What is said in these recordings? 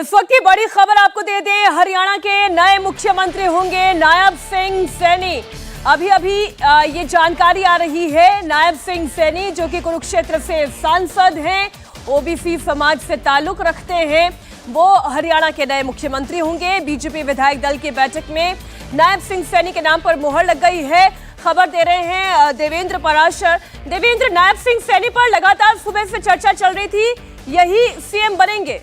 इस वक्त की बड़ी खबर आपको दे दें, हरियाणा के नए मुख्यमंत्री होंगे नायब सिंह सैनी। अभी ये जानकारी आ रही है, नायब सिंह सैनी जो कि कुरुक्षेत्र से सांसद हैं, ओबीसी समाज से ताल्लुक रखते हैं, वो हरियाणा के नए मुख्यमंत्री होंगे। बीजेपी विधायक दल की बैठक में नायब सिंह सैनी के नाम पर मुहर लग गई है। खबर दे रहे हैं देवेंद्र पराशर। देवेंद्र, नायब सिंह सैनी पर लगातार सुबह से चर्चा चल रही थी, यही सीएम बनेंगे?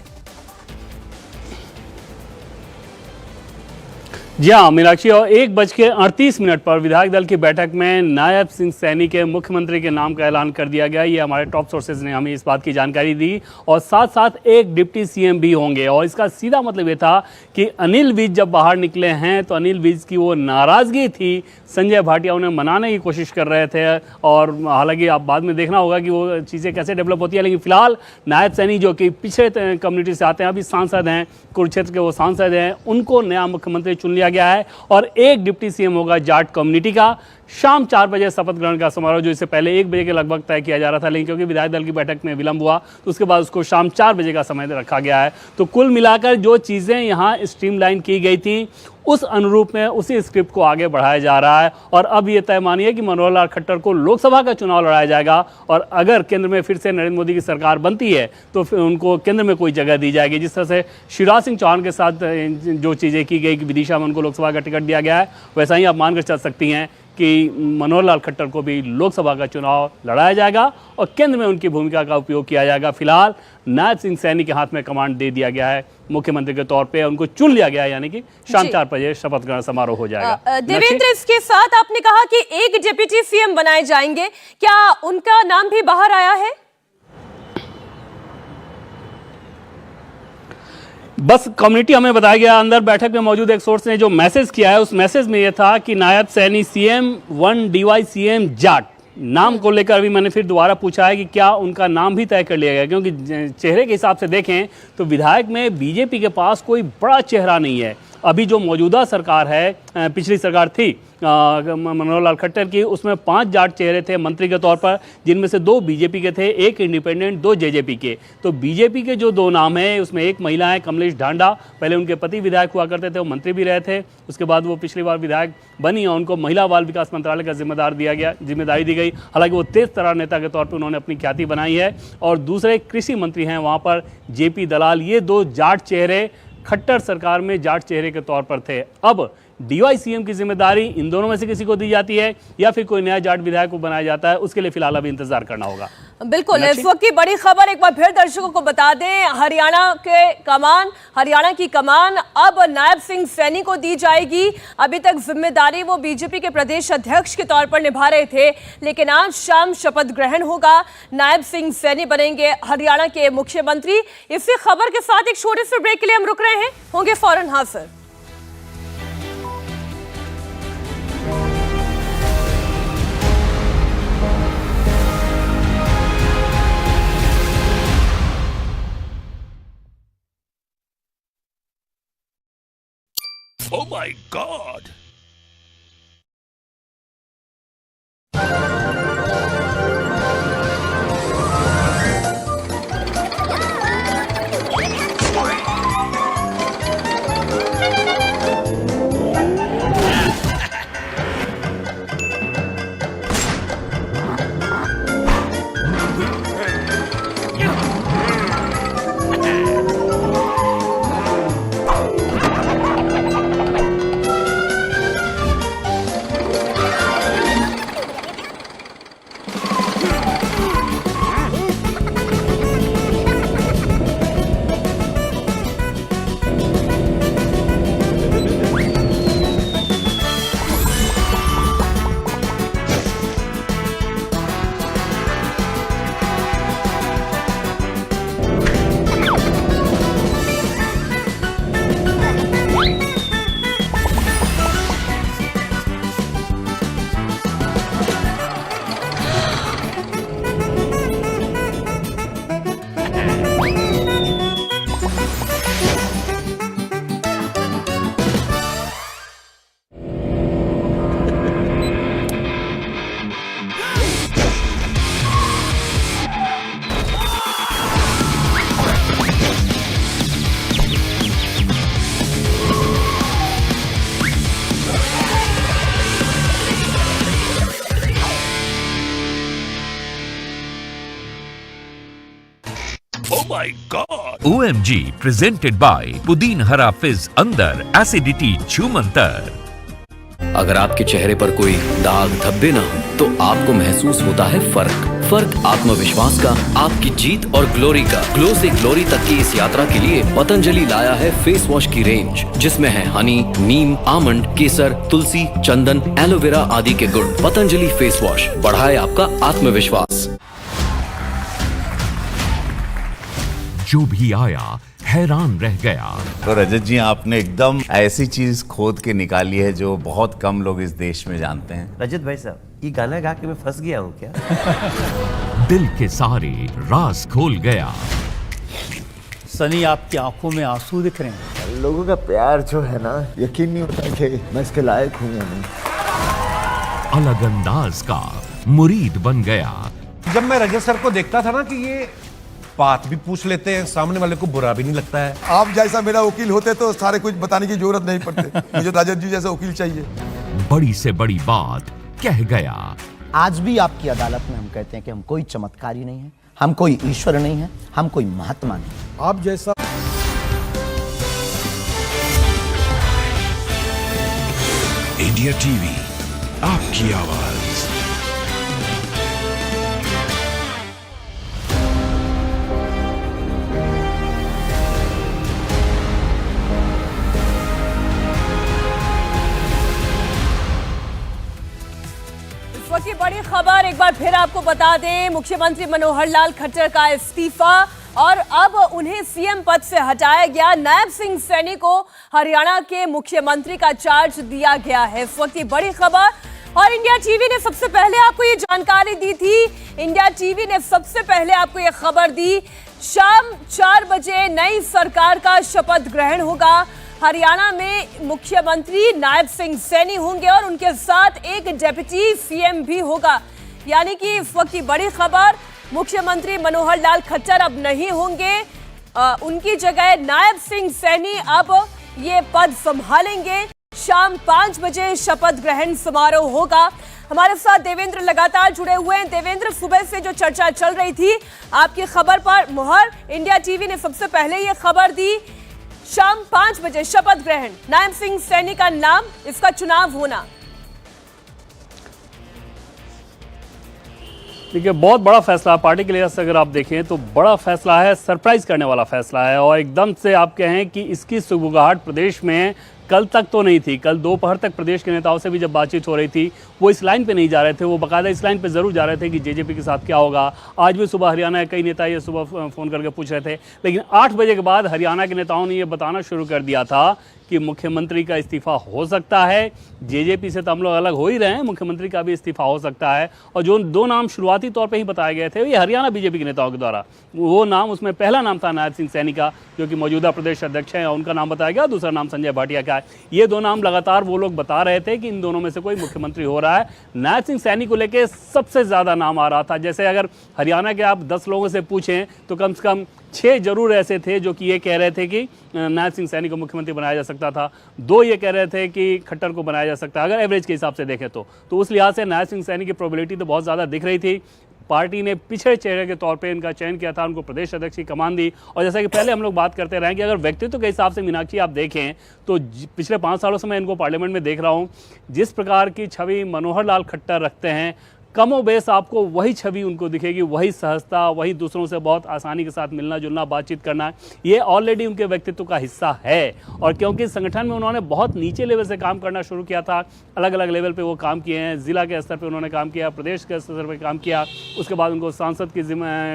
जी हाँ मीनाक्षी, और 1:38 पर विधायक दल की बैठक में नायब सिंह सैनी के मुख्यमंत्री के नाम का ऐलान कर दिया गया। ये हमारे टॉप सोर्सेज ने हमें इस बात की जानकारी दी, और साथ साथ एक डिप्टी सीएम भी होंगे। और इसका सीधा मतलब ये था कि अनिल विज जब बाहर निकले हैं तो अनिल विज की वो नाराज़गी थी, संजय भाटिया उन्हें मनाने की कोशिश कर रहे थे, और हालांकि आप बाद में देखना होगा कि वो चीज़ें कैसे डेवलप होती है। लेकिन फिलहाल नायब सैनी जो कि पिछड़े कम्युनिटी से आते हैं, अभी सांसद हैं, कुरुक्षेत्र के वो सांसद हैं, उनको नया मुख्यमंत्री चुन लिया गया है। और एक डिप्टी सीएम होगा जाट कम्युनिटी का। शाम 4 बजे शपथ ग्रहण का समारोह, जो इससे पहले 1 बजे के लगभग तय किया जा रहा था, लेकिन क्योंकि विधायक दल की बैठक में विलंब हुआ तो उसके बाद उसको शाम 4 बजे का समय रखा गया है। तो कुल मिलाकर जो चीज़ें यहाँ स्ट्रीमलाइन की गई थी उस अनुरूप में उसी स्क्रिप्ट को आगे बढ़ाया जा रहा है। और अब ये तय मानिए कि मनोहर लाल खट्टर को लोकसभा का चुनाव लड़ाया जाएगा, और अगर केंद्र में फिर से नरेंद्र मोदी की सरकार बनती है तो फिर उनको केंद्र में कोई जगह दी जाएगी। जिस तरह से शिवराज सिंह चौहान के साथ जो चीज़ें की गई कि विदिशा में उनको लोकसभा का टिकट दिया गया है, वैसा ही आप मानकर चल सकती हैं कि मनोहर लाल खट्टर को भी लोकसभा का चुनाव लड़ाया जाएगा और केंद्र में उनकी भूमिका का उपयोग किया जाएगा। फिलहाल नायब सिंह सैनी के हाथ में कमांड दे दिया गया है मुख्यमंत्री के तौर पे, उनको चुन लिया गया है, यानी कि शाम 4 बजे शपथ ग्रहण समारोह हो जाएगा। देवेंद्र, इसके साथ आपने कहा कि एक डिप्टी सीएम बनाए जाएंगे, क्या उनका नाम भी बाहर आया है? बस कम्युनिटी हमें बताया गया, अंदर बैठक में मौजूद एक सोर्स ने जो मैसेज किया है उस मैसेज में यह था कि Nayab Saini CM 1 DY CM Jat. नाम को लेकर अभी मैंने फिर दोबारा पूछा है कि क्या उनका नाम भी तय कर लिया गया, क्योंकि चेहरे के हिसाब से देखें तो विधायक में बीजेपी के पास कोई बड़ा चेहरा नहीं है। अभी जो मौजूदा सरकार है, पिछली सरकार थी मनोहर लाल खट्टर की, उसमें 5 जाट चेहरे थे मंत्री के तौर पर, जिनमें से 2 बीजेपी के थे, 1 इंडिपेंडेंट, 2 जेजेपी के। तो बीजेपी के जो 2 नाम हैं उसमें एक महिला है कमलेश ढांडा, पहले उनके पति विधायक हुआ करते थे, वो मंत्री भी रहे थे, उसके बाद वो पिछली बार विधायक बनी और उनको महिला बाल विकास मंत्रालय का जिम्मेदारी दी गई। हालांकि वो तेज तर्रार नेता के तौर पर उन्होंने अपनी ख्याति बनाई है। और दूसरे कृषि मंत्री हैं वहाँ पर JP दलाल। ये 2 जाट चेहरे खट्टर सरकार में जाट चेहरे के तौर पर थे। अब DY CM की जिम्मेदारी इन दोनों में से किसी को दी जाती है या फिर कोई नया जाट विधायक को बनाया जाता है, उसके लिए फिलहाल अभी इंतजार करना होगा। बिल्कुल, इस वक्त की बड़ी खबर एक बार फिर दर्शकों को बता दें, हरियाणा की कमान अब नायब सिंह सैनी को दी जाएगी। अभी तक जिम्मेदारी वो बीजेपी के प्रदेश अध्यक्ष के तौर पर निभा रहे थे, लेकिन आज शाम शपथ ग्रहण होगा, नायब सिंह सैनी बनेंगे हरियाणा के मुख्यमंत्री। इसी खबर के साथ एक छोटे से ब्रेक के लिए हम रुक रहे हैं, होंगे फौरन हाजिर। Oh my God! Oh my God! OMG presented by Pudin हरा फिज अंदर एसिडिटी छूमंतर। अगर आपके चेहरे पर कोई दाग धब्बे ना हो तो आपको महसूस होता है फर्क आत्मविश्वास का, आपकी जीत और ग्लोरी का। ग्लो से ग्लोरी तक की इस यात्रा के लिए पतंजलि लाया है फेस वॉश की रेंज, जिसमें है हनी, नीम, आमंड, केसर, तुलसी, चंदन, एलोवेरा आदि के गुण। पतंजलि फेस वॉश बढ़ाए आपका आत्मविश्वास। जो भी आया हैरान रह गया। तो रजत जी, आपने एकदम ऐसी चीज खोद के निकाली है जो बहुत कम लोग इस देश में जानते हैं। रजत भाई साहब, ये गाना गा के मैं फंस गया हूँ क्या? दिल के सारे राज खोल गया। सनी, आपकी आंखों में आंसू दिख रहे हैं। लोगों का प्यार जो है ना, यकीन नहीं होता कि मैं इसके लायक हूँ या नहीं। अलग अंदाज का मुरीद बन गया। जब मैं रजत सर को देखता था ना कि ये बात भी पूछ लेते हैं, सामने वाले को बुरा भी नहीं लगता है। आप जैसा मेरा वकील होते तो सारे कुछ बताने की जरूरत नहीं पड़ती। मुझे रजत जी जैसा वकील चाहिए। बड़ी से बड़ी बात कह गया। आज भी आपकी अदालत में हम कहते हैं कि हम कोई चमत्कारी नहीं है, हम कोई ईश्वर नहीं है, हम कोई महात्मा नहीं। आप जैसा इंडिया टीवी, आपकी आवाज। वक्त की बड़ी खबर एक बार फिर आपको बता दें, मुख्यमंत्री मनोहर लाल खट्टर का इस्तीफा और अब उन्हें सीएम पद से हटाया गया। नायब सिंह सैनी को हरियाणा के मुख्यमंत्री का चार्ज दिया गया है। इस वक्त की बड़ी खबर, और इंडिया टीवी ने सबसे पहले आपको ये जानकारी दी थी। इंडिया टीवी ने सबसे पहले आपको ये खबर दी, शाम 4 बजे नई सरकार का शपथ ग्रहण होगा। हरियाणा में मुख्यमंत्री नायब सिंह सैनी होंगे और उनके साथ एक डिप्टी सीएम भी होगा। यानी कि इस वक्त की बड़ी खबर, मुख्यमंत्री मनोहर लाल खट्टर अब नहीं होंगे, उनकी जगह नायब सिंह सैनी अब ये पद संभालेंगे। शाम 5 बजे शपथ ग्रहण समारोह होगा। हमारे साथ देवेंद्र लगातार जुड़े हुए हैं। देवेंद्र, सुबह से जो चर्चा चल रही थी, आपकी खबर पर मुहर, इंडिया टीवी ने सबसे पहले ये खबर दी, शाम 5 बजे शपथ ग्रहण, नायब सिंह सैनी का नाम, इसका चुनाव होना। देखिए, बहुत बड़ा फैसला पार्टी के लिए अगर आप देखें तो बड़ा फैसला है, सरप्राइज करने वाला फैसला है। और एकदम से आप कहें कि इसकी सुगबुगाहट प्रदेश में कल तक तो नहीं थी। कल दोपहर तक प्रदेश के नेताओं से भी जब बातचीत हो रही थी, वो इस लाइन पे नहीं जा रहे थे, वो बाकायदा इस लाइन पे ज़रूर जा रहे थे कि जेजेपी के साथ क्या होगा। आज भी सुबह हरियाणा के कई नेता ये सुबह फ़ोन करके पूछ रहे थे, लेकिन 8 बजे के बाद हरियाणा के नेताओं ने ये बताना शुरू कर दिया था कि मुख्यमंत्री का इस्तीफा हो सकता है। जेजेपी से तो हम लोग अलग हो ही रहे हैं, मुख्यमंत्री का भी इस्तीफा हो सकता है। और जो 2 नाम शुरुआती तौर पे ही बताए गए थे, ये हरियाणा बीजेपी के नेताओं के द्वारा, वो नाम, उसमें पहला नाम था नायब सिंह सैनी का, जो कि मौजूदा प्रदेश अध्यक्ष हैं, उनका नाम बताया गया। दूसरा नाम संजय भाटिया का है। ये 2 नाम लगातार वो लोग बता रहे थे कि इन दोनों में से कोई मुख्यमंत्री हो रहा है। नायब सिंह सैनी को लेकर सबसे ज़्यादा नाम आ रहा था। जैसे अगर हरियाणा के आप 10 लोगों से पूछें तो कम से कम 6 जरूर ऐसे थे जो कि ये कह रहे थे कि नायब सिंह सैनी को मुख्यमंत्री बनाया जा सकता था। 2 ये कह रहे थे कि खट्टर को बनाया जा सकता है, अगर एवरेज के हिसाब से देखें तो उस लिहाज से नायब सिंह सैनी की प्रोबेबिलिटी तो बहुत ज़्यादा दिख रही थी। पार्टी ने पिछड़े चेहरे के तौर पे इनका चयन किया था, उनको प्रदेश अध्यक्ष की कमान दी। और जैसा कि पहले हम लोग बात करते रहे कि अगर व्यक्तित्व के हिसाब से मीनाक्षी आप देखें तो पिछले 5 सालों से मैं इनको पार्लियामेंट में देख रहा हूँ, जिस प्रकार की छवि मनोहर लाल खट्टर रखते हैं, कमो बेस आपको वही छवि उनको दिखेगी, वही सहजता, वही दूसरों से बहुत आसानी के साथ मिलना जुलना, बातचीत करना, ये ऑलरेडी उनके व्यक्तित्व का हिस्सा है। और क्योंकि संगठन में उन्होंने बहुत नीचे लेवल से काम करना शुरू किया था, अलग अलग लेवल पे वो काम किए हैं, जिला के स्तर पे उन्होंने काम किया, प्रदेश के स्तर पे काम किया, उसके बाद उनको सांसद की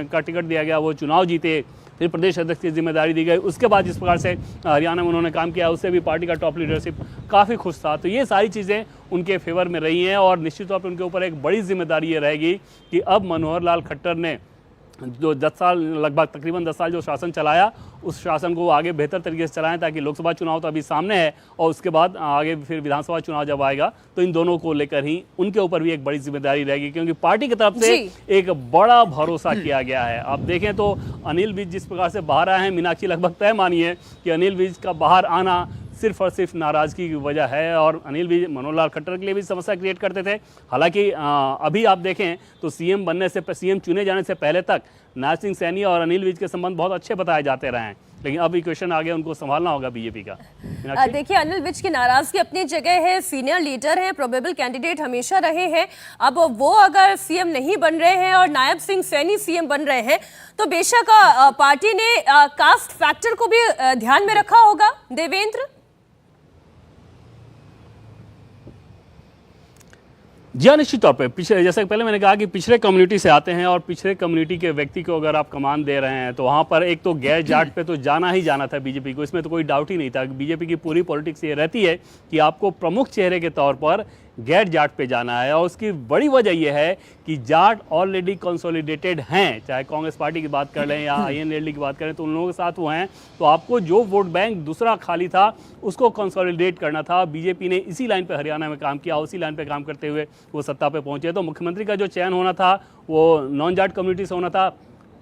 का टिकट दिया गया, वो चुनाव जीते, फिर प्रदेश अध्यक्ष की जिम्मेदारी दी गई। उसके बाद जिस प्रकार से हरियाणा में उन्होंने काम किया, उससे भी पार्टी का टॉप लीडरशिप काफ़ी खुश था। तो ये सारी चीज़ें उनके फेवर में रही हैं और निश्चित तौर पर उनके ऊपर एक बड़ी जिम्मेदारी ये रहेगी कि अब मनोहर लाल खट्टर ने जो 10 साल, लगभग तकरीबन 10 साल जो शासन चलाया, उस शासन को आगे बेहतर तरीके से चलाएं, ताकि लोकसभा चुनाव तो अभी सामने है और उसके बाद आगे फिर विधानसभा चुनाव जब आएगा तो इन दोनों को लेकर ही उनके ऊपर भी एक बड़ी जिम्मेदारी रहेगी, क्योंकि पार्टी की तरफ से एक बड़ा भरोसा किया गया है। आप देखें तो अनिल विज जिस प्रकार से बाहर आए हैं, मीनाक्षी लगभग तय मानिए कि अनिल विज का बाहर आना सिर्फ और सिर्फ नाराजगी की वजह है। और अनिल भी मनोहर लाल खट्टर के लिए भी समस्या क्रिएट करते थे। हालांकि अभी आप देखें तो सीएम चुने जाने से पहले तक नायब सिंह सैनी और अनिल विज के संबंध बहुत अच्छे बताए जाते रहे हैं, लेकिन अब इक्वेशन आ गया, उनको संभालना होगा बीजेपी का। देखिए, अनिल विज की नाराजगी अपनी जगह है, सीनियर लीडर हैं, प्रोबेबल कैंडिडेट हमेशा रहे हैं। अब वो अगर सीएम नहीं बन रहे हैं और नायब सिंह सैनी सीएम बन रहे हैं तो बेशक पार्टी ने कास्ट फैक्टर को भी ध्यान में रखा होगा। देवेंद्र जी हाँ, निश्चित तौर पे पिछड़े, जैसे पहले मैंने कहा कि पिछड़े कम्युनिटी से आते हैं और पिछड़े कम्युनिटी के व्यक्ति को अगर आप कमान दे रहे हैं तो वहाँ पर एक तो गैर जाट पे तो जाना ही जाना था बीजेपी को, इसमें तो कोई डाउट ही नहीं था। बीजेपी की पूरी पॉलिटिक्स ये रहती है कि आपको प्रमुख चेहरे के तौर पर गैर जाट पे जाना है, और उसकी बड़ी वजह यह है कि जाट ऑलरेडी कंसोलिडेटेड हैं। चाहे कांग्रेस पार्टी की बात कर लें या INLD की बात करें तो उन लोगों के साथ वो हैं, तो आपको जो वोट बैंक दूसरा खाली था उसको कंसोलिडेट करना था। बीजेपी ने इसी लाइन पे हरियाणा में काम किया, उसी लाइन पे काम करते हुए वो सत्ता पे पहुंचे। तो मुख्यमंत्री का जो चयन होना था वो नॉन जाट कम्युनिटी से होना था,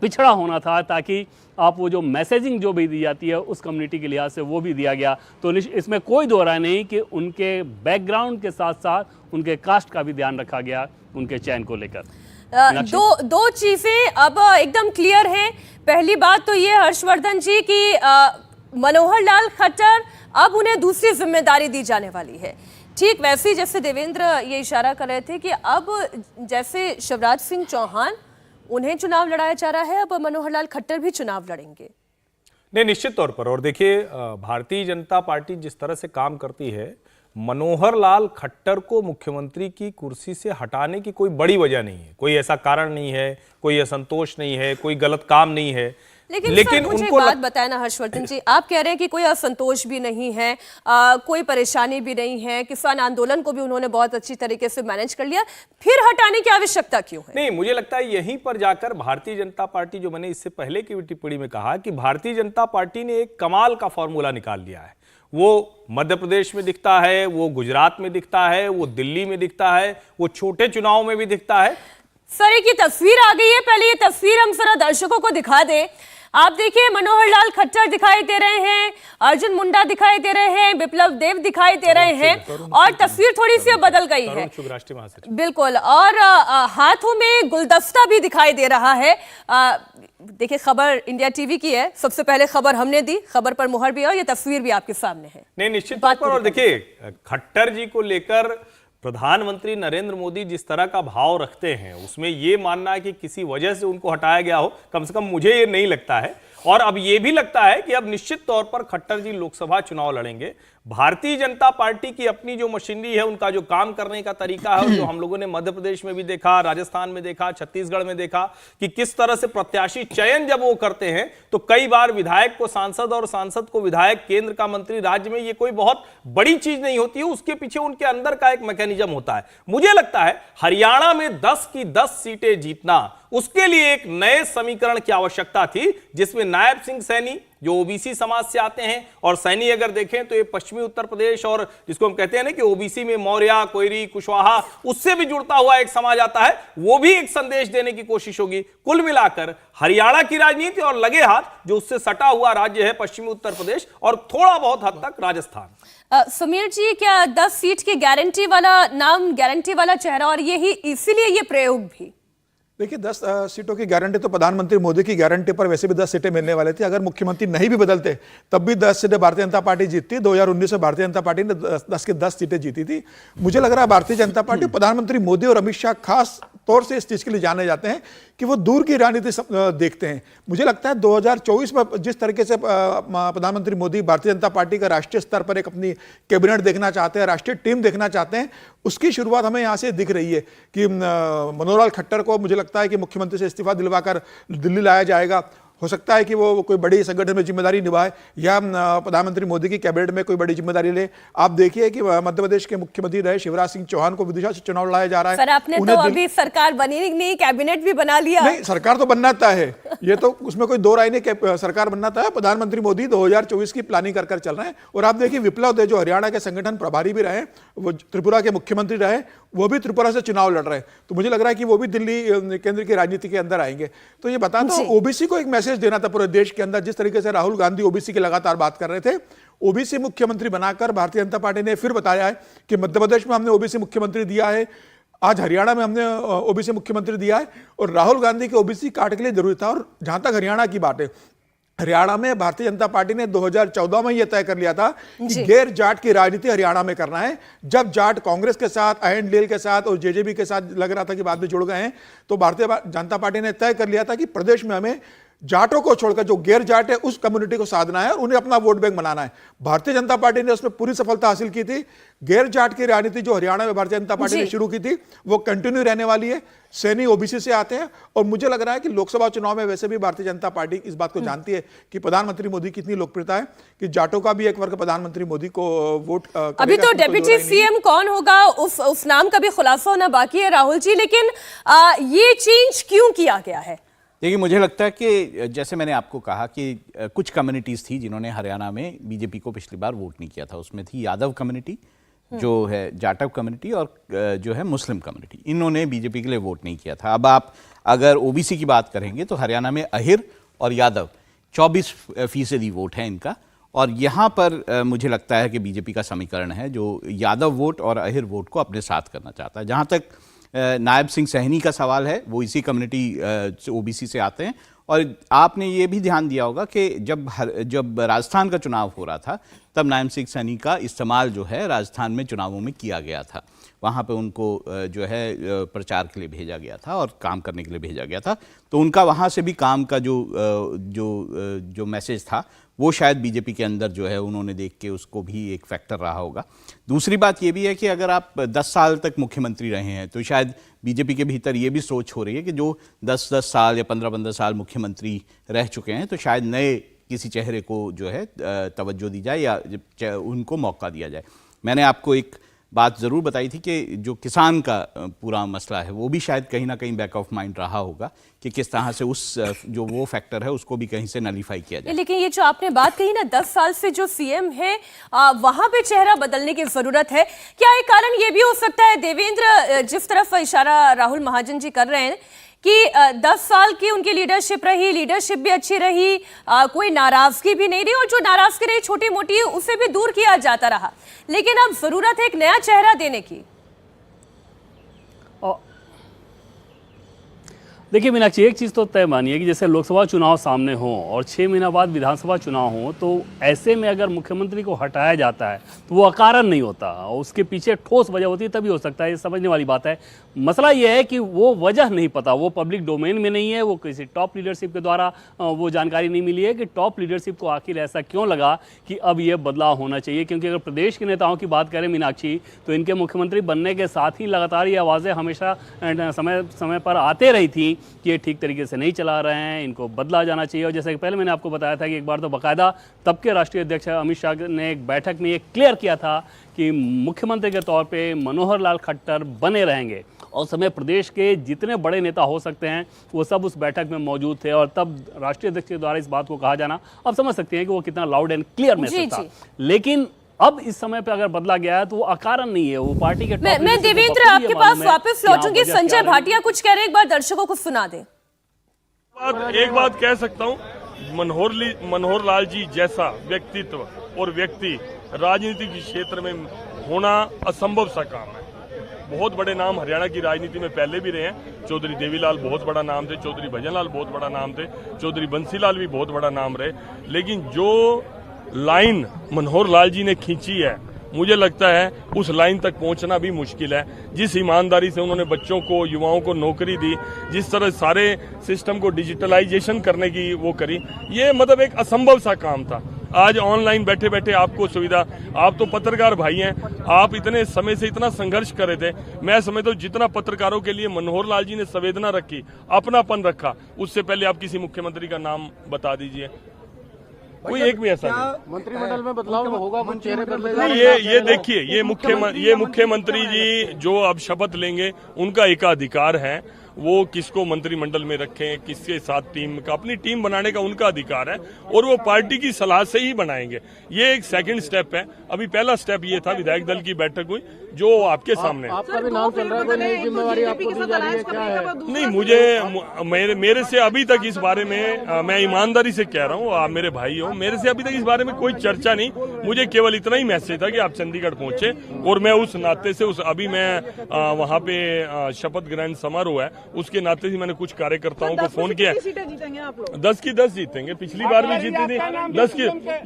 पिछड़ा होना था, ताकि आप वो जो मैसेजिंग जो भी दी जाती है उस कम्युनिटी के लिहाज से वो भी दिया गया। तो इसमें कोई दो राय नहीं कि उनके बैकग्राउंड के साथ साथ उनके कास्ट का भी ध्यान रखा गया उनके चयन को लेकर। दो चीजें अब एकदम क्लियर हैं। पहली बात तो ये हर्षवर्धन जी की मनोहर लाल खट्टर अब उन्हें दूसरी जिम्मेदारी दी जाने वाली है। ठीक वैसे ही जैसे देवेंद्र ये इशारा कर रहे थे कि अब जैसे शिवराज सिंह चौहान उन्हें चुनाव लड़ाया जा रहा है, अब मनोहर लाल खट्टर भी चुनाव लड़ेंगे। नहीं, निश्चित तौर पर। और देखिए, भारतीय जनता पार्टी जिस तरह से काम करती है, मनोहर लाल खट्टर को मुख्यमंत्री की कुर्सी से हटाने की कोई बड़ी वजह नहीं है, कोई ऐसा कारण नहीं है, कोई असंतोष नहीं है, कोई गलत काम नहीं है। लेकिन मुझे एक बात बताया ना हर्षवर्धन जी, आप कह रहे हैं कि कोई असंतोष भी नहीं है, कोई परेशानी भी नहीं है, किसान आंदोलन को भी उन्होंने बहुत अच्छी तरीके से मैनेज कर लिया, फिर हटाने की आवश्यकता क्यों है? नहीं, मुझे लगता है यहीं पर जाकर भारतीय जनता पार्टी, जो मैंने इससे पहले की टिप्पणी में कहा कि भारतीय जनता पार्टी ने एक कमाल का फॉर्मूला निकाल लिया है। वो मध्य प्रदेश में दिखता है, वो गुजरात में दिखता है, वो दिल्ली में दिखता है, वो छोटे चुनाव में भी दिखता है। सर, एक ये तस्वीर आ गई है, पहले ये तस्वीर हम जरा दर्शकों को दिखा दें। आप देखिए, मनोहर लाल खट्टर दिखाई दे रहे हैं, अर्जुन मुंडा दिखाई दे रहे हैं, बिप्लब देव दिखाई दे रहे हैं, और तस्वीर थोड़ी सी बदल गई है। बिल्कुल, और हाथों में गुलदस्ता भी दिखाई दे रहा है। देखिए, खबर इंडिया टीवी की है, सबसे पहले खबर हमने दी, खबर पर मुहर भी है और ये तस्वीर भी आपके सामने है। नहीं, निश्चित तौर पर। और देखिए, खट्टर जी को लेकर प्रधानमंत्री नरेंद्र मोदी जिस तरह का भाव रखते हैं, उसमें यह मानना है कि किसी वजह से उनको हटाया गया हो, कम से कम मुझे ये नहीं लगता है। और अब ये भी लगता है कि अब निश्चित तौर पर खट्टर जी लोकसभा चुनाव लड़ेंगे। भारतीय जनता पार्टी की अपनी जो मशीनरी है, उनका जो काम करने का तरीका है, जो हम लोगों ने मध्य प्रदेश में भी देखा, राजस्थान में देखा, छत्तीसगढ़ में देखा कि किस तरह से प्रत्याशी चयन जब वो करते हैं तो कई बार विधायक को सांसद और सांसद को विधायक, केंद्र का मंत्री, राज्य में, ये कोई बहुत बड़ी चीज नहीं होती है। उसके पीछे उनके अंदर का एक मैकेनिज्म होता है। मुझे लगता है हरियाणा में 10 की 10 सीटें जीतना, उसके लिए एक नए समीकरण की आवश्यकता थी, जिसमें नायब सिंह सैनी जो ओबीसी समाज से आते हैं, और सैनी अगर देखें तो ये पश्चिमी उत्तर प्रदेश और जिसको हम कहते हैं ना कि ओबीसी में मौर्य, कोयरी, कुशवाहा, उससे भी जुड़ता हुआ एक समाज आता है, वो भी एक संदेश देने की कोशिश होगी। कुल मिलाकर हरियाणा की राजनीति और लगे हाथ जो उससे सटा हुआ राज्य है पश्चिमी उत्तर प्रदेश और थोड़ा बहुत हद तक राजस्थान। समीर जी, क्या 10 सीट की गारंटी वाला नाम, गारंटी वाला चेहरा, और यही इसीलिए ये प्रयोग भी? देखिए, 10 सीटों की गारंटी तो प्रधानमंत्री मोदी की गारंटी पर वैसे भी 10 सीटें मिलने वाले थे। अगर मुख्यमंत्री नहीं भी बदलते तब भी 10 सीटें भारतीय जनता पार्टी जीतती। 2019 में भारतीय जनता पार्टी ने 10 की 10 सीटें जीती थी। मुझे लग रहा है भारतीय जनता पार्टी, प्रधानमंत्री मोदी और अमित शाह खास तौर से इस चीज के लिए जाने जाते हैं कि वो दूर की राजनीति देखते हैं। मुझे लगता है 2024 में जिस तरीके से प्रधानमंत्री मोदी भारतीय जनता पार्टी का राष्ट्रीय स्तर पर एक अपनी कैबिनेट देखना चाहते हैं, राष्ट्रीय टीम देखना चाहते हैं, उसकी शुरुआत हमें यहाँ से दिख रही है कि मनोहर लाल खट्टर को मुझे लगता है कि मुख्यमंत्री से इस्तीफा दिलवाकर दिल्ली लाया जाएगा। हो सकता है कि वो कोई बड़ी संगठन में जिम्मेदारी निभाए या प्रधानमंत्री मोदी की कैबिनेट में कोई बड़ी जिम्मेदारी ले। आप देखिए कि मध्य प्रदेश के मुख्यमंत्री रहे शिवराज सिंह चौहान को विदिशा से चुनाव लड़ाया जा रहा है। सर, आपने तो अभी सरकार बनी नहीं, कैबिनेट भी बना लिया। नहीं, सरकार तो बनना तय है, ये तो उसमें कोई दो राय नहीं, सरकार बनना तय है। प्रधानमंत्री मोदी 2024 की प्लानिंग कर चल रहे हैं। और आप देखिए, विप्लव देव जो हरियाणा के संगठन प्रभारी भी रहे, वो त्रिपुरा के मुख्यमंत्री रहे, वो भी त्रिपुरा से चुनाव लड़ रहे हैं। तो मुझे लग रहा है कि वो भी दिल्ली केंद्र की राजनीति के अंदर आएंगे। तो ये बताता हूं, ओबीसी को एक मैसेज मैसेज देना था पूरे देश के अंदर। जिस तरीके से राहुल गांधी ओबीसी की लगातार बात कर रहे थे, ओबीसी मुख्यमंत्री बनाकर भारतीय जनता पार्टी ने फिर बताया है कि मध्य प्रदेश में हमने ओबीसी मुख्यमंत्री दिया है, आज हरियाणा में हमने ओबीसी मुख्यमंत्री दिया है, और राहुल गांधी के ओबीसी काट के लिए जरूरी था। और जहां तक हरियाणा की बात है, हरियाणा में भारतीय जनता पार्टी ने 2014 में यह तय कर लिया था कि गैर जाट की राजनीति हरियाणा में करना है। जब जाट कांग्रेस के साथ, INDL के साथ और जेजेपी के साथ लग रहा था कि बाद में जुड़ गए हैं, तो भारतीय जनता पार्टी ने तय कर लिया था कि प्रदेश में हमें जाटों को छोड़कर जो गैर जाट है उस कम्युनिटी को साधना है और उन्हें अपना वोट बैंक बनाना है। भारतीय जनता पार्टी ने उसमें पूरी सफलता हासिल की थी। गैर जाट की राजनीति जो हरियाणा में भारतीय जनता पार्टी ने शुरू की थी वो कंटिन्यू रहने वाली है। सैनी ओबीसी से आते हैं और मुझे लग रहा है कि लोकसभा चुनाव में वैसे भी भारतीय जनता पार्टी इस बात को जानती है कि प्रधानमंत्री मोदी की इतनी लोकप्रियता है कि जाटों का भी एक वर्ग प्रधानमंत्री मोदी को वोट अभी तो डेप्यूटी सीएम कौन होगा उस नाम का भी खुलासा होना बाकी है राहुल जी, लेकिन ये चेंज क्यों किया गया है? देखिए, मुझे लगता है कि जैसे मैंने आपको कहा कि कुछ कम्युनिटीज़ थी जिन्होंने हरियाणा में बीजेपी को पिछली बार वोट नहीं किया था। उसमें थी यादव कम्युनिटी, जो है जाटव कम्युनिटी, और जो है मुस्लिम कम्युनिटी। इन्होंने बीजेपी के लिए वोट नहीं किया था। अब आप अगर ओबीसी की बात करेंगे तो हरियाणा में अहिर और यादव 24% वोट है इनका, और यहाँ पर मुझे लगता है कि बीजेपी का समीकरण है जो यादव वोट और अहिर वोट को अपने साथ करना चाहता है। जहाँ तक नायब सिंह सैनी का सवाल है, वो इसी कम्युनिटी ओबीसी से आते हैं। और आपने ये भी ध्यान दिया होगा कि जब राजस्थान का चुनाव हो रहा था तब नायब सिंह सैनी का इस्तेमाल जो है राजस्थान में चुनावों में किया गया था। वहाँ पे उनको जो है प्रचार के लिए भेजा गया था और काम करने के लिए भेजा गया था। तो उनका वहाँ से भी काम का जो मैसेज था वो शायद बीजेपी के अंदर जो है उन्होंने देख के उसको भी एक फैक्टर रहा होगा। दूसरी बात ये भी है कि अगर आप 10 साल तक मुख्यमंत्री रहे हैं तो शायद बीजेपी के भीतर ये भी सोच हो रही है कि जो 10-10 साल या 15-15 साल मुख्यमंत्री रह चुके हैं तो शायद नए किसी चेहरे को जो है तवज्जो दी जाए या उनको मौका दिया जाए। मैंने आपको एक बात ज़रूर बताई थी कि जो किसान का पूरा मसला है वो भी शायद कहीं ना कहीं बैक ऑफ माइंड रहा होगा कि किस तरह से उस जो वो फैक्टर है उसको भी कहीं से नलीफाई किया जाए। लेकिन ये जो आपने बात कही ना 10 साल से जो सीएम है वहां पे चेहरा बदलने की जरूरत है, क्या एक कारण ये भी हो सकता है देवेंद्र, जिस तरफ इशारा राहुल महाजन जी कर रहे हैं कि 10 साल की उनकी लीडरशिप रही, लीडरशिप भी अच्छी रही, कोई नाराजगी भी नहीं रही, और जो नाराजगी रही छोटी मोटी उसे भी दूर किया जाता रहा, लेकिन अब जरूरत है एक नया चेहरा देने की। देखिए मीनाक्षी, एक चीज़ तो तय मानिए कि जैसे लोकसभा चुनाव सामने हो और 6 महीना बाद विधानसभा चुनाव हो, तो ऐसे में अगर मुख्यमंत्री को हटाया जाता है तो वो अकारण नहीं होता, उसके पीछे ठोस वजह होती है, तभी हो सकता है। ये समझने वाली बात है। मसला ये है कि वो वजह नहीं पता, वो पब्लिक डोमेन में नहीं है, वो किसी टॉप लीडरशिप के द्वारा वो जानकारी नहीं मिली है कि टॉप लीडरशिप को आखिर ऐसा क्यों लगा कि अब ये बदलाव होना चाहिए। क्योंकि अगर प्रदेश के नेताओं की बात करें मीनाक्षी, तो इनके मुख्यमंत्री बनने के साथ ही लगातार ये आवाज़ें हमेशा समय पर आते रही थी कि ये ठीक तरीके से नहीं चला रहे हैं, इनको बदला जाना चाहिए। और जैसे कि पहले मैंने आपको बताया था कि एक बार तो बाकायदा तब के राष्ट्रीय अध्यक्ष अमित शाह ने एक बैठक में ये क्लियर किया था कि मुख्यमंत्री के तौर पे मनोहर लाल खट्टर बने रहेंगे, और समय प्रदेश के जितने बड़े नेता हो सकते हैं वो सब उस बैठक में मौजूद थे। और तब राष्ट्रीय अध्यक्ष के द्वारा इस बात को कहा जाना, अब समझ सकते हैं कि वो कितना लाउड एंड क्लियर मैसेज था। लेकिन अब इस समय पे अगर बदला गया है तो वो अकारण नहीं है, वो पार्टी के मैं देवेंद्र आपके पास वापस लौटूंगी। संजय भाटिया कुछ कह रहे हैं, एक बार दर्शकों को सुना दे। एक बात कह सकता हूँ, मनोहर लाल जी जैसा व्यक्तित्व और व्यक्ति राजनीति के क्षेत्र में होना असंभव सा काम है। बहुत बड़े नाम हरियाणा की राजनीति में पहले भी रहे हैं। चौधरी देवीलाल बहुत बड़ा नाम थे, चौधरी भजनलाल बहुत बड़ा नाम थे, चौधरी बंसीलाल भी बहुत बड़ा नाम रहे। लेकिन जो लाइन मनोहर लाल जी ने खींची है, मुझे लगता है उस लाइन तक पहुंचना भी मुश्किल है। जिस ईमानदारी से उन्होंने बच्चों को, युवाओं को नौकरी दी, जिस तरह सारे सिस्टम को डिजिटलाइजेशन करने की वो करी, ये मतलब एक असंभव सा काम था। आज ऑनलाइन बैठे बैठे आपको सुविधा, आप तो पत्रकार भाई हैं, आप इतने समय से इतना संघर्ष कर रहे थे। मैं समझता हूँ जितना पत्रकारों के लिए मनोहर लाल जी ने संवेदना रखी, अपनापन रखा, उससे पहले आप किसी मुख्यमंत्री का नाम बता दीजिए, कोई एक भी ऐसा नहीं। मंत्रिमंडल में बदलाव होगा, कुछ चेहरे बदले? ये देखिए, ये मुख्यमंत्री जी जो अब शपथ लेंगे उनका एकाधिकार है, वो किसको मंत्रिमंडल में रखें, किसके साथ टीम का, अपनी टीम बनाने का उनका अधिकार है और वो पार्टी की सलाह से ही बनाएंगे। ये एक सेकंड स्टेप है। अभी पहला स्टेप ये था, विधायक दल की बैठक हुई जो आपके सामने। आपका भी नाम चल रहा है, नई जिम्मेवारी आपको दी जा रही है, क्या है? नहीं, मुझे मेरे से अभी तक इस बारे में, मैं ईमानदारी से कह रहा हूँ, आप मेरे भाई हो, मेरे से अभी तक इस बारे में कोई चर्चा नहीं। मुझे केवल इतना ही मैसेज था कि आप चंडीगढ़ पहुंचे और मैं उस नाते से अभी मैं वहां पे शपथ ग्रहण समारोह है, उसके नाते से मैंने कुछ कार्यकर्ताओं को फोन किया। 10 की 10 जीतेंगे, पिछली बार भी जीती थी।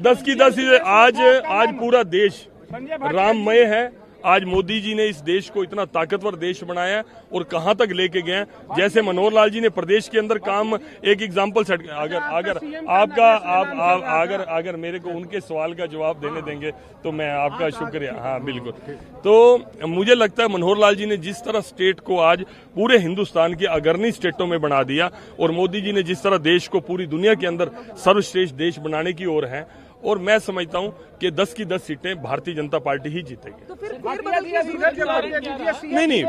10 की 10 आज पूरा देश राममय है। आज मोदी जी ने इस देश को इतना ताकतवर देश बनाया और कहां तक लेके गए हैं। जैसे मनोहर लाल जी ने प्रदेश के अंदर काम, एक एग्जांपल सेट, अगर मेरे को उनके सवाल का जवाब देने देंगे तो मैं आपका शुक्रिया। हाँ बिल्कुल। तो मुझे लगता है मनोहर लाल जी ने जिस तरह स्टेट को आज पूरे हिंदुस्तान के अग्रणी स्टेटों में बना दिया और मोदी जी ने जिस तरह देश को पूरी दुनिया के अंदर सर्वश्रेष्ठ देश बनाने की ओर है, और मैं समझता हूं कि 10 की 10 सीटें भारतीय जनता पार्टी ही जीतेगी। तो फिर नहीं,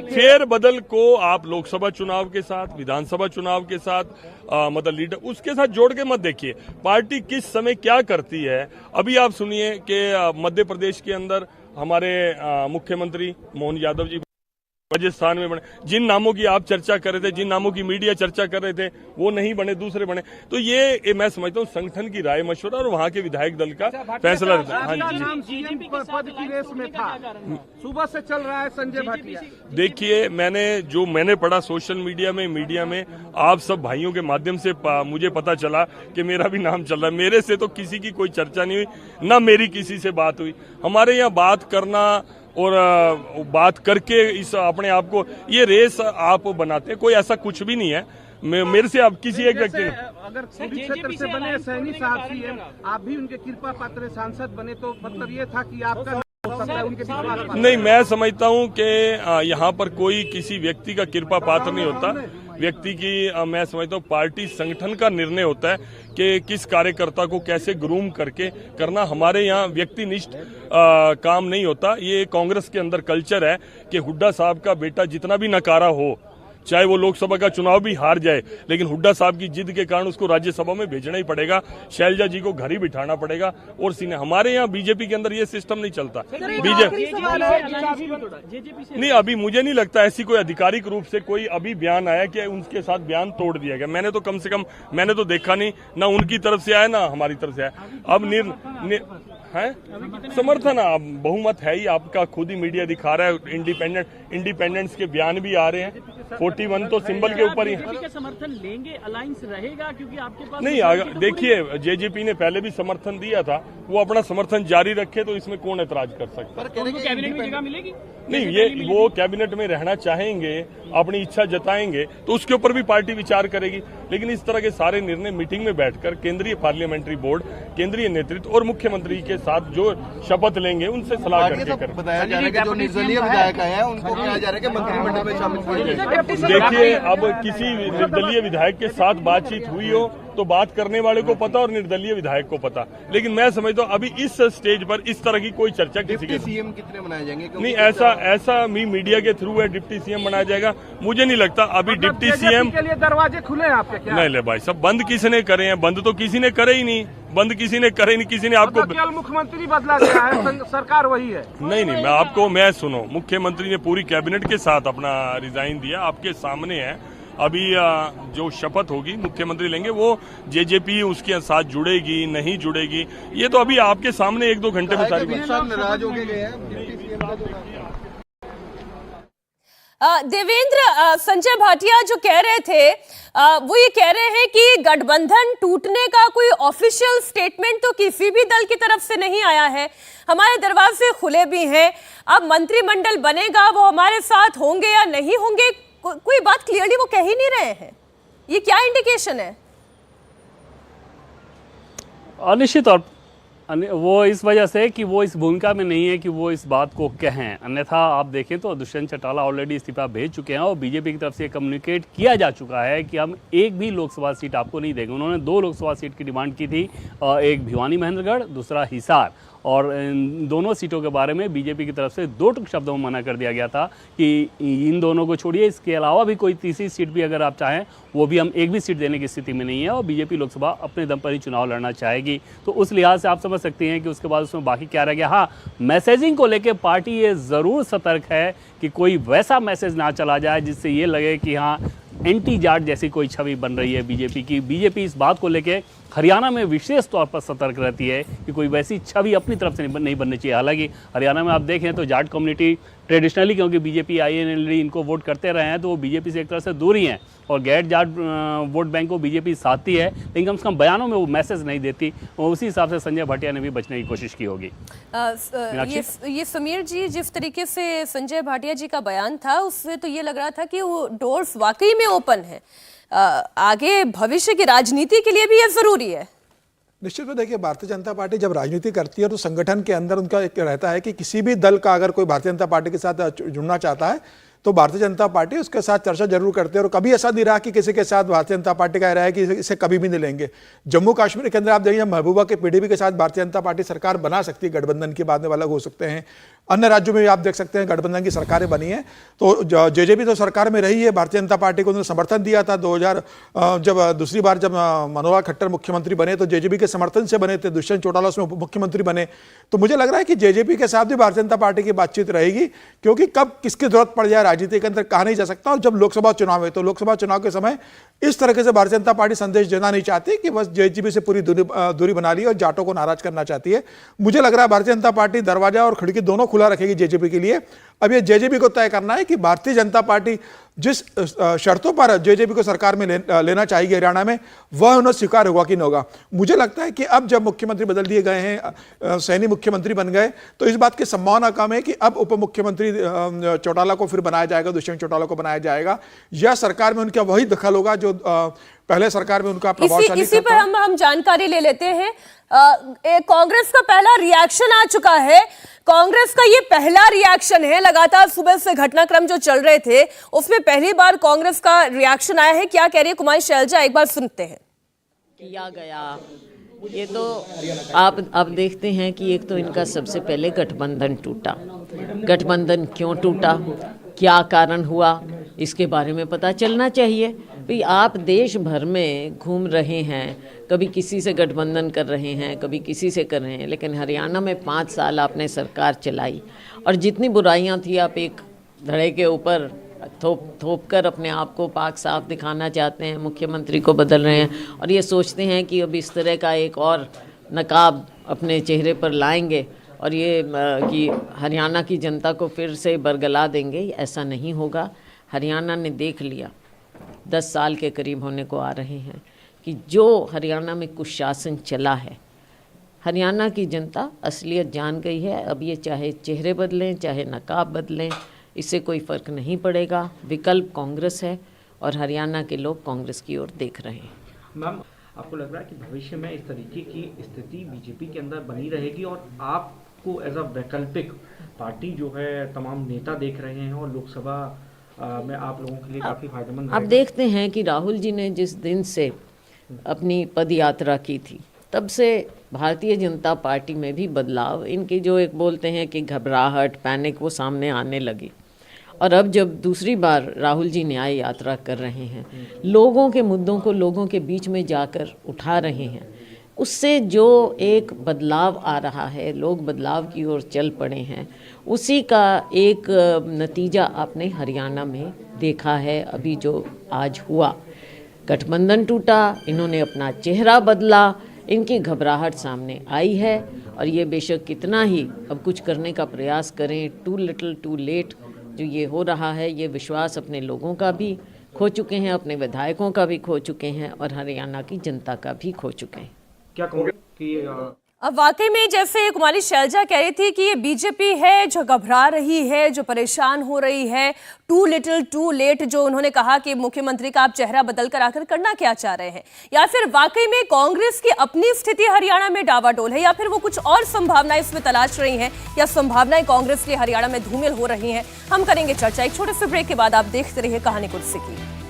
फेर बदल को आप लोकसभा चुनाव के साथ, विधानसभा चुनाव के साथ, मतलब लीडर उसके साथ जोड़ के मत देखिए पार्टी किस समय क्या करती है। अभी आप सुनिए कि मध्य प्रदेश के अंदर हमारे मुख्यमंत्री मोहन यादव जी राजस्थान में बने, जिन नामों की आप चर्चा कर रहे थे, जिन नामों की मीडिया चर्चा कर रहे थे, वो नहीं बने, दूसरे बने। तो ये मैं समझता हूँ संगठन की राय मशवरा और वहाँ के विधायक दल का फैसला रहता है। हाँ जी, पद की रेस में था, सुबह से चल रहा है संजय भाटिया। देखिए, मैंने पढ़ा सोशल मीडिया में आप सब भाइयों के माध्यम से मुझे पता चला कि मेरा भी नाम चल रहा है। मेरे से तो किसी की कोई चर्चा नहीं हुई, ना मेरी किसी से बात हुई। हमारे यहाँ बात करना और बात करके इस अपने आप को ये रेस आप बनाते हैं, कोई ऐसा कुछ भी नहीं है। मेरे से आप किसी एक व्यक्ति ने, अगर क्षेत्र से बने सैनी साहब सीएम, आप भी उनके कृपा पात्र सांसद बने, तो मतलब ये था कि आपका उनके नहीं, मैं समझता हूं कि यहाँ पर कोई किसी व्यक्ति का कृपा पात्र नहीं होता। व्यक्ति की मैं समझता हूँ पार्टी संगठन का निर्णय होता है कि किस कार्यकर्ता को कैसे ग्रूम करके करना। हमारे यहाँ व्यक्तिनिष्ठ काम नहीं होता। ये कांग्रेस के अंदर कल्चर है कि हुड्डा साहब का बेटा जितना भी नकारा हो, चाहे वो लोकसभा का चुनाव भी हार जाए, लेकिन हुड्डा साहब की जिद के कारण उसको राज्यसभा में भेजना ही पड़ेगा, शैलजा जी को घर ही बिठाना पड़ेगा। और सीने हमारे यहाँ बीजेपी के अंदर ये सिस्टम नहीं चलता। बीजेपी नहीं, अभी मुझे नहीं लगता ऐसी कोई आधिकारिक रूप से कोई अभी बयान आया कि उनके साथ बयान तोड़ दिया गया। मैंने तो कम से कम मैंने तो देखा नहीं, ना उनकी तरफ से आया ना हमारी तरफ से आया। अब है समर्थन, अब बहुमत है ही, आपका खुद ही मीडिया दिखा रहा है। इंडिपेंडेंट्स के बयान भी आ रहे हैं। 41 तो सिंबल के ऊपर ही समर्थन लेंगे, अलायंस रहेगा, क्योंकि आपके पास नहीं। देखिए, जेजेपी ने पहले भी समर्थन दिया था, वो अपना समर्थन जारी रखे तो इसमें कौन ऐतराज कर सकता है। कैबिनेट में जगह मिलेगी? नहीं, ये वो कैबिनेट में रहना चाहेंगे, अपनी इच्छा जताएंगे तो उसके ऊपर भी पार्टी विचार करेगी। लेकिन इस तरह के सारे निर्णय मीटिंग में बैठकर केंद्रीय पार्लियामेंट्री बोर्ड, केंद्रीय नेतृत्व और मुख्यमंत्री के साथ जो शपथ लेंगे उनसे सलाह करके करें। बताया जा रहा है कि जो निर्दलीय विधायक हैं उनको कहा जा रहा है कि मंत्रिमंडल में शामिल किया जाए। देखिए, अब किसी निर्दलीय विधायक के साथ बातचीत हुई हो तो बात करने वाले को पता और निर्दलीय विधायक को पता। लेकिन मैं समझता हूँ अभी इस स्टेज पर इस तरह की कोई चर्चा किसी के सीएम कितने बनाए जाएंगे? नहीं, ऐसा मीडिया के थ्रू है डिप्टी सीएम बनाया जाएगा, मुझे नहीं लगता। अभी डिप्टी सीएम के लिए दरवाजे खुले हैं आपके क्या? नहीं ले भाई सब, बंद किसने करे हैं? बंद तो किसी ने करे ही नहीं, बंद किसी ने करे नहीं। किसी ने आपको केवल मुख्यमंत्री बदला गया है, सरकार वही है। नहीं, मैं सुनो, मुख्यमंत्री ने पूरी कैबिनेट के साथ अपना रिजाइन दिया, आपके सामने है। अभी जो शपथ होगी मुख्यमंत्री लेंगे, वो जेजेपी उसके साथ जुड़ेगी नहीं जुड़ेगी, ये तो अभी आपके सामने 1-2 घंटे में सारी बात। नाराज हो गए हैं देवेंद्र, संजय भाटिया जो कह रहे थे वो ये कह रहे हैं कि गठबंधन टूटने का कोई ऑफिशियल स्टेटमेंट तो किसी भी दल की तरफ से नहीं आया है, हमारे दरवाजे खुले भी हैं। अब मंत्रिमंडल बनेगा, वो हमारे साथ होंगे या नहीं होंगे, कोई बात क्लियरली वो कह ही नहीं रहे हैं। ये क्या इंडिकेशन है? निश्चित तौर वो इस वजह से कि वो इस भूमिका में नहीं है कि वो इस बात को कहें। अन्यथा आप देखें तो दुष्यंत चौटाला ऑलरेडी इस्तीफा भेज चुके हैं और बीजेपी की तरफ से कम्युनिकेट किया जा चुका है कि हम एक भी लोकसभा सीट आपको नहीं देंगे। उन्होंने 2 लोकसभा सीट की डिमांड की थी, एक भिवानी महेंद्रगढ़, दूसरा हिसार, और इन दोनों सीटों के बारे में बीजेपी की तरफ से 2 टूक शब्दों में मना कर दिया गया था कि इन दोनों को छोड़िए, इसके अलावा भी कोई तीसरी सीट भी अगर आप चाहें वो भी हम एक भी सीट देने की स्थिति में नहीं है, और बीजेपी लोकसभा अपने दम पर ही चुनाव लड़ना चाहेगी। तो उस लिहाज से आप समझ सकते हैं कि उसके बाद उसमें बाकी क्या रह गया। हाँ, मैसेजिंग को लेकर पार्टी ये ज़रूर सतर्क है कि कोई वैसा मैसेज ना चला जाए जिससे ये लगे कि हाँ एंटी जाट जैसी कोई छवि बन रही है बीजेपी की। बीजेपी इस बात को लेकर हरियाणा में विशेष तौर पर सतर्क रहती है कि कोई वैसी छवि अपनी तरफ से नहीं बननी चाहिए। हालांकि हरियाणा में आप देखें तो जाट कम्युनिटी ट्रेडिशनली, क्योंकि बीजेपी INLD इनको वोट करते रहे हैं, तो वो बीजेपी से एक तरह से दूर ही हैं और गैर जाट वोट बैंक को बीजेपी साथती है, लेकिन कम से कम बयानों में वो मैसेज नहीं देती। और उसी हिसाब से संजय भाटिया ने भी बचने की कोशिश की होगी। ये समीर जी, जिस तरीके से संजय भाटिया जी का बयान था उससे तो ये लग रहा था कि वो डोर्स वाकई में ओपन है, आगे भविष्य की राजनीति के लिए भी ये जरूरी है। निश्चित में देखिए, भारतीय जनता पार्टी जब राजनीति करती है तो संगठन के अंदर उनका एक रहता है कि किसी भी दल का अगर कोई भारतीय जनता पार्टी के साथ जुड़ना चाहता है तो भारतीय जनता पार्टी उसके साथ चर्चा जरूर करती है, और कभी ऐसा नहीं रहा कि किसी के साथ भारतीय जनता पार्टी कह रहा है कि इसे कभी भी नहीं लेंगे। जम्मू कश्मीर के अंदर आप देखिए, महबूबा के PDP के साथ भारतीय जनता पार्टी सरकार बना सकती है, गठबंधन के बाद में अलग हो सकते हैं। अन्य राज्यों में भी आप देख सकते हैं गठबंधन की सरकारें बनी हैं। तो JJP तो सरकार में रही है, भारतीय जनता पार्टी को उन्होंने समर्थन दिया था। 2000 जब दूसरी बार जब मनोहर खट्टर मुख्यमंत्री बने तो JJP के समर्थन से बने थे, दुष्यंत चौटाला उसमें उप मुख्यमंत्री बने। तो मुझे लग रहा है कि JJP के साथ भी भारतीय जनता पार्टी की बातचीत रहेगी, क्योंकि कब किसकी जरूरत पड़ जाए राजनीति के अंदर कहा नहीं जा सकता। और जब लोकसभा चुनाव है तो लोकसभा चुनाव के समय इस तरह से भारतीय जनता पार्टी संदेश देना नहीं चाहती कि बस JJP से पूरी दूरी बना ली और जाटों को नाराज करना चाहती है। मुझे लग रहा है भारतीय जनता पार्टी दरवाजा और खिड़की दोनों खुला रखेगी JJP के लिए। अब ये JJP को तय करना है कि भारतीय जनता पार्टी जिस शर्तों पर JJP को सरकार में लेना चाहेगी हरियाणा में, वह उन्हें स्वीकार होगा कि नहीं होगा। मुझे लगता है कि अब जब मुख्यमंत्री बदल दिए गए हैं, सैनी मुख्यमंत्री बन गए, तो इस बात की संभावना कम है कि अब उप मुख्यमंत्री चौटाला को फिर बनाया जाएगा, दुष्यंत चौटाला को बनाया जाएगा, या सरकार में उनका वही दखल होगा जो पहले सरकार में उनका प्रभावशाली। इसी पर हम जानकारी ले लेते हैं। कांग्रेस का पहला रिएक्शन आ चुका है। कांग्रेस का ये पहला रिएक्शन है, लगातार सुबह से घटनाक्रम जो चल रहे थे उसमें पहली बार कांग्रेस का रिएक्शन आया है। क्या कह रही है कुमारी शैलजा, एक बार सुनते हैं। किया गया ये तो आप देखते हैं कि एक तो इनका सबसे पहले गठबंधन टूटा। गठबंधन क्यों टूटा, क्या कारण हुआ, इसके बारे में पता चलना चाहिए। भाई आप देश भर में घूम रहे हैं, कभी किसी से गठबंधन कर रहे हैं, कभी किसी से कर रहे हैं, लेकिन हरियाणा में 5 साल आपने सरकार चलाई और जितनी बुराइयां थी आप एक धड़े के ऊपर थोप कर अपने आप को पाक साफ दिखाना चाहते हैं। मुख्यमंत्री को बदल रहे हैं और ये सोचते हैं कि अब इस तरह का एक और नकाब अपने चेहरे पर लाएंगे और ये कि हरियाणा की जनता को फिर से बरगला देंगे। ऐसा नहीं होगा। हरियाणा ने देख लिया, 10 साल के करीब होने को आ रहे हैं कि जो हरियाणा में कुशासन चला है, हरियाणा की जनता असलियत जान गई है। अब ये चाहे चेहरे बदलें, चाहे नकाब बदलें, इससे कोई फ़र्क नहीं पड़ेगा। विकल्प कांग्रेस है और हरियाणा के लोग कांग्रेस की ओर देख रहे हैं। मैम, आपको लग रहा है कि भविष्य में इस तरीके की स्थिति बीजेपी के अंदर बनी रहेगी और आपको एज अ वैकल्पिक पार्टी जो है तमाम नेता देख रहे हैं और लोकसभा में आप लोगों के लिए काफ़ी फायदेमंद आप देखते हैं कि राहुल जी ने जिस दिन से अपनी पद यात्रा की थी तब से भारतीय जनता पार्टी में भी बदलाव, इनकी जो एक बोलते हैं कि घबराहट, पैनिक, वो सामने आने लगी। और अब जब दूसरी बार राहुल जी न्याय यात्रा कर रहे हैं, लोगों के मुद्दों को लोगों के बीच में जाकर उठा रहे हैं, उससे जो एक बदलाव आ रहा है, लोग बदलाव की ओर चल पड़े हैं, उसी का एक नतीजा आपने हरियाणा में देखा है। अभी जो आज हुआ, गठबंधन टूटा, इन्होंने अपना चेहरा बदला, इनकी घबराहट सामने आई है और ये बेशक कितना ही अब कुछ करने का प्रयास करें, टू लिटिल टू लेट जो ये हो रहा है, ये विश्वास अपने लोगों का भी खो चुके हैं, अपने विधायकों का भी खो चुके हैं और हरियाणा की जनता का भी खो चुके हैं। क्या कहोगे कि अब वाकई में जैसे कुमारी शैलजा कह रही थी कि ये बीजेपी है जो घबरा रही है, जो परेशान हो रही है, टू लिटिल टू लेट जो उन्होंने कहा कि मुख्यमंत्री का आप चेहरा बदल कर आकर करना क्या चाह रहे हैं, या फिर वाकई में कांग्रेस की अपनी स्थिति हरियाणा में डावाडोल है, या फिर वो कुछ और संभावनाएं इसमें तलाश रही हैं, या संभावनाएं कांग्रेस की हरियाणा में धूमिल हो रही हैं। हम करेंगे चर्चा एक छोटे से ब्रेक के बाद। आप देखते रहिए कहानी कुर्सी की।